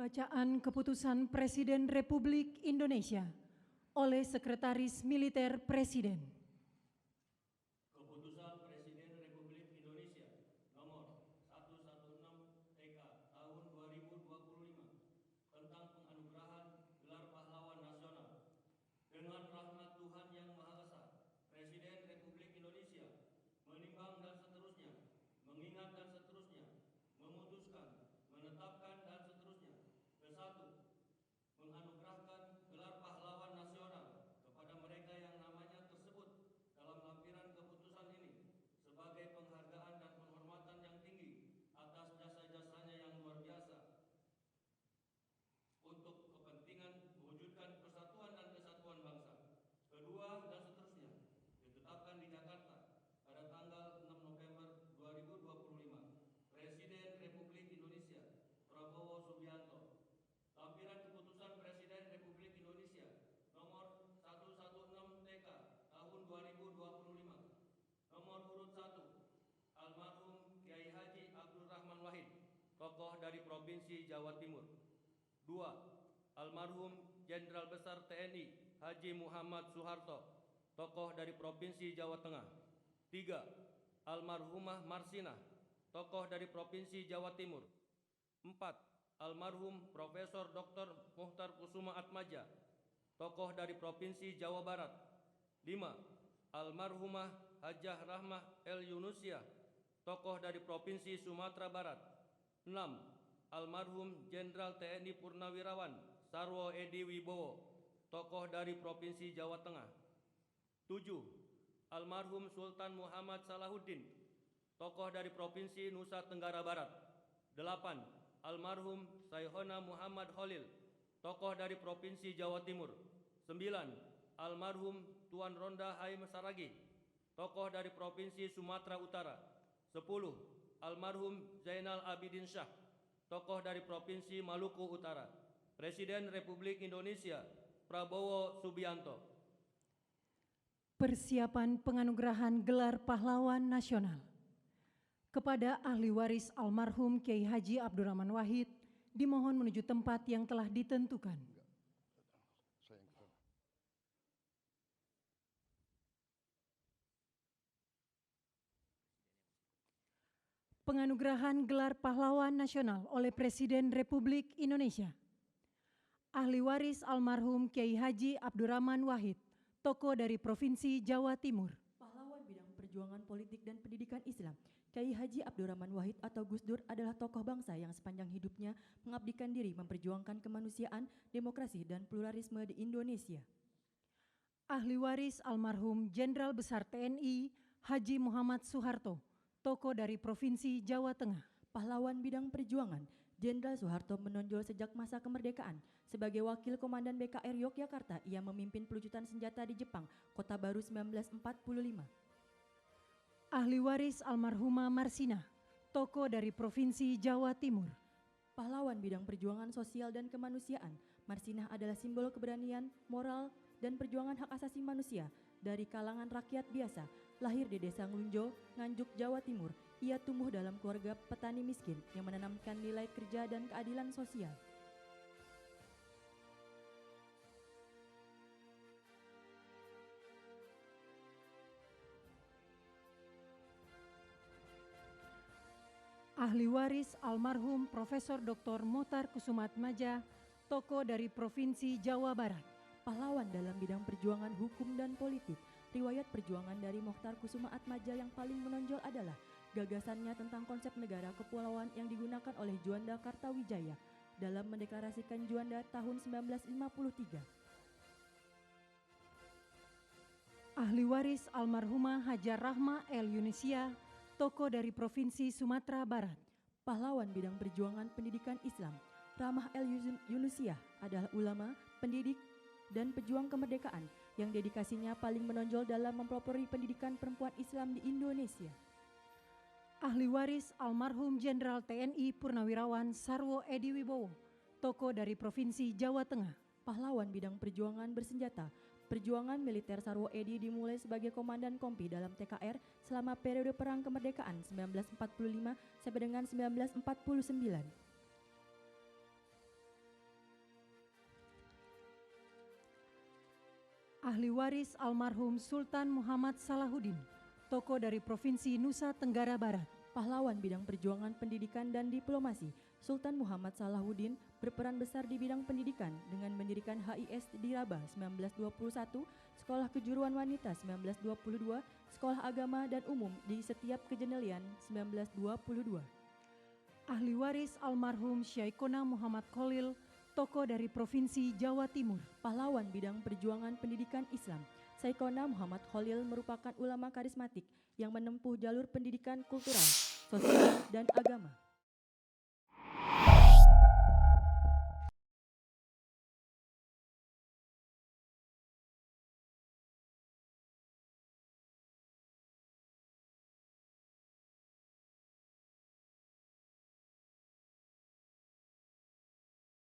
Pembacaan Keputusan Presiden Republik Indonesia oleh Sekretaris Militer Presiden. Keputusan Presiden Republik Indonesia nomor 116 TK tahun 2025 tentang penganugerahan gelar pahlawan nasional. Dengan rahmat Tuhan Yang Maha Esa, Presiden Republik Indonesia menimbang dan seterusnya, mengingat dan seterusnya, memutuskan, menetapkan dan seterusnya. Ke-1, menganugerahkan gelar pahlawan nasional kepada mereka yang namanya tersebut dalam lampiran keputusan ini sebagai penghargaan dan penghormatan yang tinggi atas jasa-jasanya yang luar biasa untuk kepentingan mewujudkan persatuan dan kesatuan bangsa. Kedua, dan seterusnya, ditetapkan di Jakarta pada tanggal 6 November 2025, Presiden Republik Indonesia Prabowo Subianto. Lampiran Keputusan Presiden Republik Indonesia nomor 116 TK tahun 2025. Nomor urut 1, almarhum Kiai Haji Abdul Rahman Wahid, tokoh dari Provinsi Jawa Timur. 2, almarhum Jenderal Besar TNI Haji Muhammad Soeharto, tokoh dari Provinsi Jawa Tengah. 3, almarhumah Marsinah, tokoh dari Provinsi Jawa Timur. 4, almarhum Profesor Dr. Muhtar Kusuma Atmaja, tokoh dari Provinsi Jawa Barat. 5, almarhumah Hajah Rahmah El Yunusia, tokoh dari Provinsi Sumatera Barat. 6, almarhum Jenderal TNI Purnawirawan Sarwo Edi Wibowo, tokoh dari Provinsi Jawa Tengah. 7, almarhum Sultan Muhammad Salahuddin, tokoh dari Provinsi Nusa Tenggara Barat. 8, almarhum Sayhona Muhammad Holil, tokoh dari Provinsi Jawa Timur. 9, almarhum Tuan Ronda Haim Saragih, tokoh dari Provinsi Sumatera Utara. 10, almarhum Zainal Abidin Shah, tokoh dari Provinsi Maluku Utara. Presiden Republik Indonesia Prabowo Subianto. Persiapan penganugerahan gelar pahlawan nasional kepada ahli waris almarhum Kiai Haji Abdurrahman Wahid dimohon menuju tempat yang telah ditentukan. Penganugerahan gelar pahlawan nasional oleh Presiden Republik Indonesia. Ahli waris almarhum Kiai Haji Abdurrahman Wahid, tokoh dari Provinsi Jawa Timur. Pahlawan bidang perjuangan politik dan pendidikan Islam, Kiai Haji Abdurrahman Wahid atau Gus Dur adalah tokoh bangsa yang sepanjang hidupnya mengabdikan diri memperjuangkan kemanusiaan, demokrasi, dan pluralisme di Indonesia. Ahli waris almarhum Jenderal Besar TNI Haji Muhammad Soeharto, tokoh dari Provinsi Jawa Tengah. Pahlawan bidang perjuangan, Jenderal Soeharto menonjol sejak masa kemerdekaan. Sebagai wakil komandan BKR Yogyakarta, ia memimpin pelucutan senjata di Jepang, Kota Baru 1945. Ahli waris almarhumah Marsinah, tokoh dari Provinsi Jawa Timur. Pahlawan bidang perjuangan sosial dan kemanusiaan, Marsinah adalah simbol keberanian, moral, dan perjuangan hak asasi manusia dari kalangan rakyat biasa. Lahir di Desa Nglunjo, Nganjuk, Jawa Timur, ia tumbuh dalam keluarga petani miskin yang menanamkan nilai kerja dan keadilan sosial. Ahli waris almarhum Profesor Dr. Muhtar Kusuma Atmaja, tokoh dari Provinsi Jawa Barat. Pahlawan dalam bidang perjuangan hukum dan politik. Riwayat perjuangan dari Muhtar Kusuma Atmaja yang paling menonjol adalah gagasannya tentang konsep negara kepulauan yang digunakan oleh Juanda Kartawijaya dalam mendeklarasikan Juanda tahun 1953. Ahli waris almarhumah Hajah Rahmah El Yunusia, tokoh dari Provinsi Sumatera Barat. Pahlawan bidang perjuangan pendidikan Islam, Rahmah El Yunusia adalah ulama, pendidik, dan pejuang kemerdekaan yang dedikasinya paling menonjol dalam mempelopori pendidikan perempuan Islam di Indonesia. Ahli waris almarhum Jenderal TNI Purnawirawan Sarwo Edi Wibowo, tokoh dari Provinsi Jawa Tengah. Pahlawan bidang perjuangan bersenjata, perjuangan militer Sarwo Edi dimulai sebagai komandan kompi dalam TKR selama periode Perang Kemerdekaan 1945 sampai dengan 1949. Ahli waris almarhum Sultan Muhammad Salahuddin, tokoh dari Provinsi Nusa Tenggara Barat. Pahlawan bidang perjuangan pendidikan dan diplomasi, Sultan Muhammad Salahuddin berperan besar di bidang pendidikan dengan mendirikan HIS di Rabah 1921, Sekolah Kejuruan Wanita 1922, Sekolah Agama dan Umum di setiap Kejenelian 1922. Ahli waris almarhum Syaikona Muhammad Khalil, tokoh dari Provinsi Jawa Timur. Pahlawan bidang perjuangan pendidikan Islam, Syaikona Muhammad Khalil merupakan ulama karismatik yang menempuh jalur pendidikan kultural, sosial, dan agama.